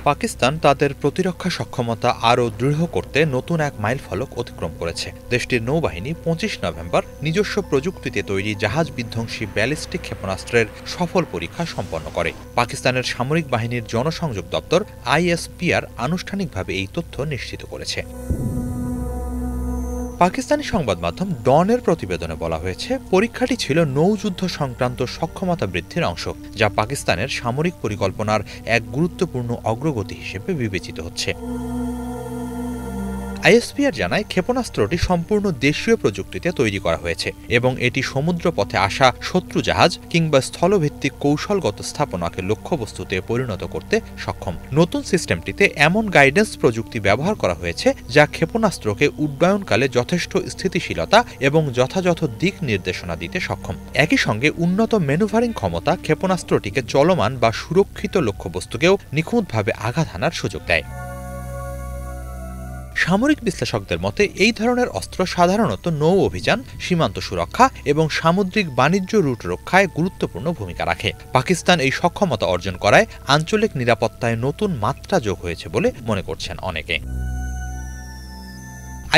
পাকিস্তান তাদের প্রতিরক্ষা সক্ষমতা আরও দৃঢ় করতে নতুন এক মাইলফলক অতিক্রম করেছে। দেশটির নৌবাহিনী ২৫ নভেম্বর নিজস্ব প্রযুক্তিতে তৈরি জাহাজ বিধ্বংসী ব্যালিস্টিক ক্ষেপণাস্ত্রের সফল পরীক্ষা সম্পন্ন করে। পাকিস্তানের সামরিক বাহিনীর জনসংযোগ দপ্তর ISPR আনুষ্ঠানিকভাবে এই তথ্য নিশ্চিত করেছে। পাকিস্তানি সংবাদ মাধ্যম ডনের প্রতিবেদনে বলা হয়েছে, পরীক্ষাটি ছিল নৌযুদ্ধ সংক্রান্ত সক্ষমতা বৃদ্ধির অংশ, যা পাকিস্তানের সামরিক পরিকল্পনার এক গুরুত্বপূর্ণ অগ্রগতি হিসেবে বিবেচিত হচ্ছে। ISPR জানায়, ক্ষেপণাস্ত্রটি সম্পূর্ণ দেশীয় প্রযুক্তিতে তৈরি করা হয়েছে এবং এটি সমুদ্রপথে আসা শত্রু জাহাজ কিংবা স্থলভিত্তিক কৌশলগত স্থাপনাকে লক্ষ্যবস্তুতে পরিণত করতে সক্ষম। নতুন সিস্টেমটিতে এমন গাইডেন্স প্রযুক্তি ব্যবহার করা হয়েছে যা ক্ষেপণাস্ত্রকে উড্ডয়নকালে যথেষ্ট স্থিতিশীলতা এবং যথাযথ দিক নির্দেশনা দিতে সক্ষম। একই সঙ্গে উন্নত ম্যানুভারিং ক্ষমতা ক্ষেপণাস্ত্রটিকে চলমান বা সুরক্ষিত লক্ষ্যবস্তুকেও নিখুঁতভাবে আঘাত হানার সুযোগ দেয়। সামরিক বিশ্লেষকদের মতে এই ধরনের অস্ত্র সাধারণত নৌ অভিযান, সীমান্ত সুরক্ষা এবং সামুদ্রিক বাণিজ্য রুট রক্ষায় গুরুত্বপূর্ণ ভূমিকা রাখে। পাকিস্তান এই সক্ষমতা অর্জন করায় আঞ্চলিক নিরাপত্তায় নতুন মাত্রা যোগ হয়েছে বলে মনে করছেন অনেকে।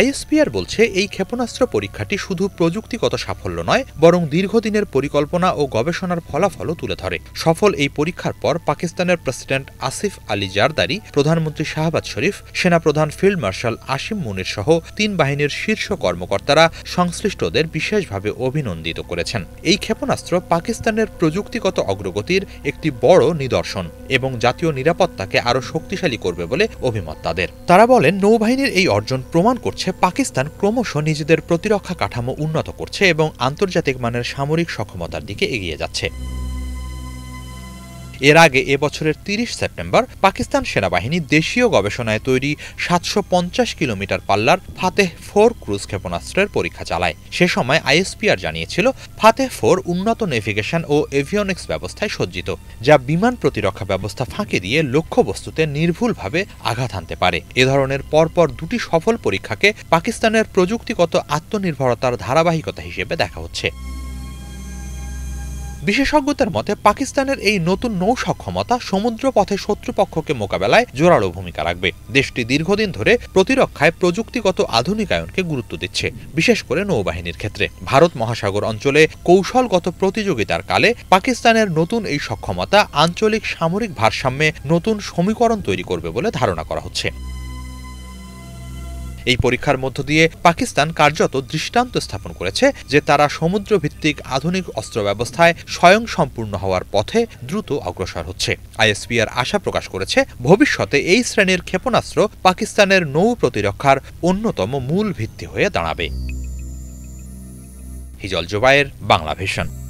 ISPR বলছে, এই ক্ষেপণাস্ত্র পরীক্ষাটি শুধু প্রযুক্তিগত সাফল্য নয়, বরং দীর্ঘদিনের পরিকল্পনা ও গবেষণার ফলাফলও তুলে ধরে। সফল এই পরীক্ষার পর পাকিস্তানের প্রেসিডেন্ট আসিফ আলী জারদারি, প্রধানমন্ত্রী শাহবাজ শরীফ, সেনাপ্রধান ফিল্ড মার্শাল আসিম মুনির সহ ৩ বাহিনীর শীর্ষ কর্মকর্তারা সংশ্লিষ্টদের বিশেষভাবে অভিনন্দিত করেছেন। এই ক্ষেপণাস্ত্র পাকিস্তানের প্রযুক্তিগত অগ্রগতির একটি বড় নিদর্শন এবং জাতীয় নিরাপত্তাকে আরও শক্তিশালী করবে বলে অভিমত তাদের। তারা বলেন, নৌবাহিনীর এই অর্জন প্রমাণ করছে পাকিস্তান ক্রমশ নিজেদের প্রতিরক্ষা কাঠামো উন্নত করছে এবং আন্তর্জাতিক মানের সামরিক সক্ষমতার দিকে এগিয়ে যাচ্ছে। এর আগে এবছরের ৩০ সেপ্টেম্বর পাকিস্তান সেনাবাহিনী দেশীয় গবেষণায় তৈরি ৭৫০ কিলোমিটার পাল্লার ফাতেহ ৪ ক্রুজ ক্ষেপণাস্ত্রের পরীক্ষা চালায়। সে সময় ISPR জানিয়েছিল, ফাতেহ ৪ উন্নত নেভিগেশন ও এভিওনিক্স ব্যবস্থায় সজ্জিত, যা বিমান প্রতিরক্ষা ব্যবস্থা ফাঁকি দিয়ে লক্ষ্যবস্তুতে নির্ভুলভাবে আঘাত হানতে পারে। এ ধরনের পরপর দুটি সফল পরীক্ষাকে পাকিস্তানের প্রযুক্তিগত আত্মনির্ভরতার ধারাবাহিকতা হিসেবে দেখা হচ্ছে। বিশেষজ্ঞদের মতে, পাকিস্তানের এই নতুন নৌ সক্ষমতা সমুদ্রপথে শত্রুপক্ষকে মোকাবেলায় জোরালো ভূমিকা রাখবে। দেশটি দীর্ঘদিন ধরে প্রতিরক্ষায় প্রযুক্তিগত আধুনিকায়নকে গুরুত্ব দিচ্ছে, বিশেষ করে নৌবাহিনীর ক্ষেত্রে। ভারত মহাসাগর অঞ্চলে কৌশলগত প্রতিযোগিতার কালে পাকিস্তানের নতুন এই সক্ষমতা আঞ্চলিক সামরিক ভারসাম্যে নতুন সমীকরণ তৈরি করবে বলে ধারণা করা হচ্ছে। এই পরীক্ষার মধ্য দিয়ে পাকিস্তান কার্যত দৃষ্টান্ত স্থাপন করেছে যে তারা সমুদ্রভিত্তিক আধুনিক অস্ত্র ব্যবস্থায় স্বয়ংসম্পূর্ণ হওয়ার পথে দ্রুত অগ্রসর হচ্ছে। ISPR আশা প্রকাশ করেছে, ভবিষ্যতে এই শ্রেণীর ক্ষেপণাস্ত্র পাকিস্তানের নৌ প্রতিরক্ষার অন্যতম মূল ভিত্তি হয়ে দাঁড়াবে। হিজল জোবায়ের, বাংলা ভিশন।